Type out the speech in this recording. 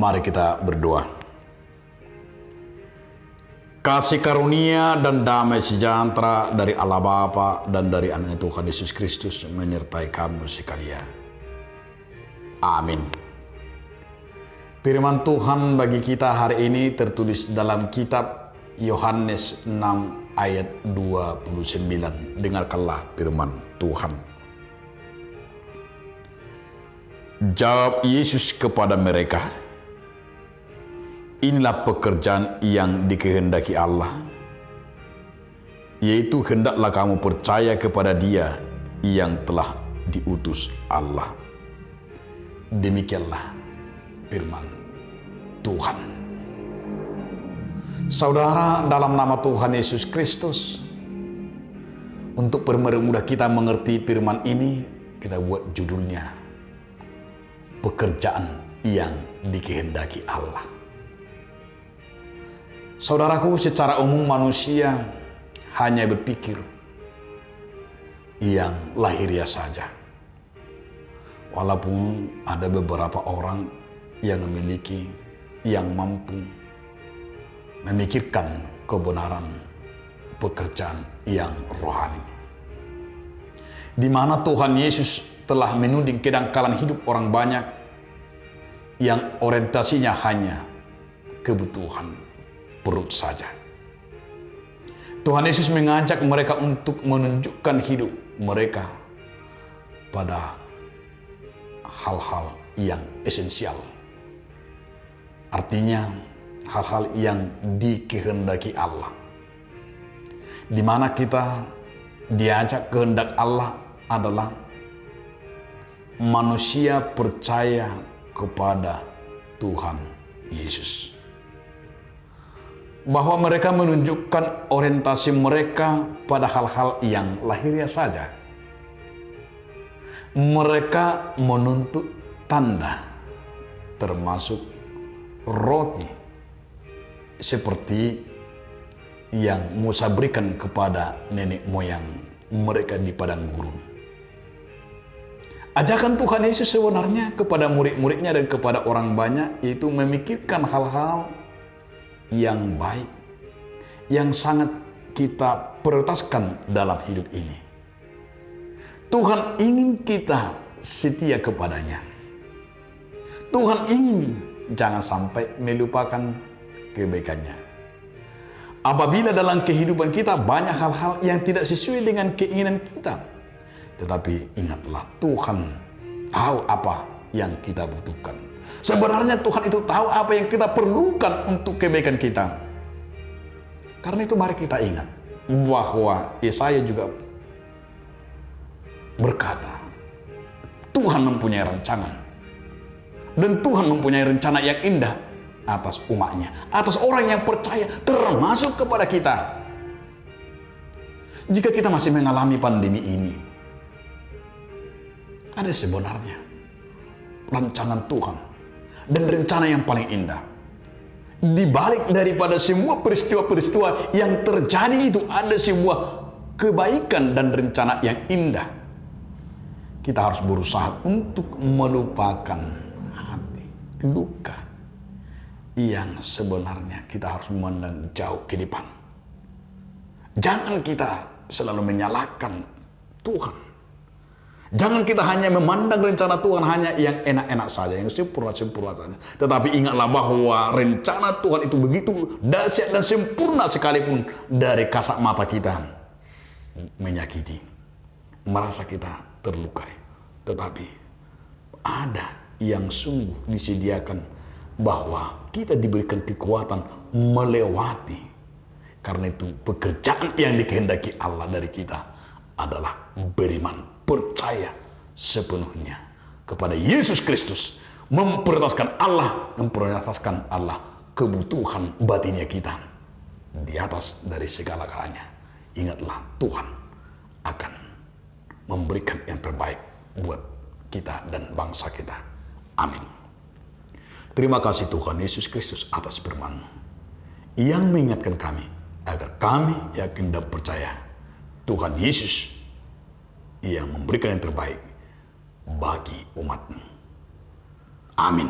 Mari kita berdoa. Kasih karunia dan damai sejahtera dari Allah Bapa dan dari Anak Tuhan Yesus Kristus menyertai kamu sekalian. Amin. Firman Tuhan bagi kita hari ini tertulis dalam kitab Yohanes 6 ayat 29. Dengarkanlah firman Tuhan. Jawab Yesus kepada mereka, inilah pekerjaan yang dikehendaki Allah, yaitu hendaklah kamu percaya kepada Dia yang telah diutus Allah. Demikianlah firman Tuhan. Saudara, dalam nama Tuhan Yesus Kristus, untuk mempermudah kita mengerti firman ini, kita buat judulnya pekerjaan yang dikehendaki Allah. Saudaraku, secara umum manusia hanya berpikir yang lahiriah saja. Walaupun ada beberapa orang yang memiliki, yang mampu memikirkan kebenaran pekerjaan yang rohani. Di mana Tuhan Yesus telah menuding kedangkalan hidup orang banyak yang orientasinya hanya kebutuhan perut saja. Tuhan Yesus mengajak mereka untuk menunjukkan hidup mereka pada hal-hal yang esensial. Artinya hal-hal yang dikehendaki Allah. Di mana kita diajak kehendak Allah adalah manusia percaya kepada Tuhan Yesus. Bahwa mereka menunjukkan orientasi mereka pada hal-hal yang lahiriah saja. Mereka menuntut tanda, termasuk roti, seperti yang Musa berikan kepada nenek moyang mereka di padang gurun. Ajakan Tuhan Yesus sebenarnya kepada murid-muridnya dan kepada orang banyak, yaitu memikirkan hal-hal yang baik, yang sangat kita prioritaskan dalam hidup ini. Tuhan ingin kita setia kepadanya. Tuhan ingin jangan sampai melupakan kebaikannya. Apabila dalam kehidupan kita banyak hal-hal yang tidak sesuai dengan keinginan kita, tetapi ingatlah, Tuhan tahu apa yang kita butuhkan. Sebenarnya Tuhan itu tahu apa yang kita perlukan untuk kebaikan kita. Karena itu mari kita ingat bahwa Yesaya juga berkata, Tuhan mempunyai rancangan. Dan Tuhan mempunyai rencana yang indah atas umatnya, atas orang yang percaya, termasuk kepada kita. Jika kita masih mengalami pandemi ini, ada sebenarnya rancangan Tuhan dan rencana yang paling indah. Di balik daripada semua peristiwa-peristiwa yang terjadi itu ada sebuah kebaikan dan rencana yang indah. Kita harus berusaha untuk melupakan hati, luka yang sebenarnya kita harus memandang jauh ke depan. Jangan kita selalu menyalahkan Tuhan. Jangan kita hanya memandang rencana Tuhan hanya yang enak-enak saja, yang sempurna-sempurna saja. Tetapi ingatlah bahwa rencana Tuhan itu begitu dahsyat dan sempurna sekalipun dari kasat mata kita menyakiti, merasa kita terlukai. Tetapi ada yang sungguh disediakan bahwa kita diberikan kekuatan melewati. Karena itu pekerjaan yang dikehendaki Allah dari kita adalah beriman, percaya sepenuhnya kepada Yesus Kristus, memprioritaskan Allah kebutuhan batinnya kita di atas dari segala-galanya. Ingatlah, Tuhan akan memberikan yang terbaik buat kita dan bangsa kita. Amin. Terima kasih Tuhan Yesus Kristus atas firman-Mu yang mengingatkan kami agar kami yakin dan percaya Tuhan Yesus yang memberikan yang terbaik bagi umat-Mu. Amin.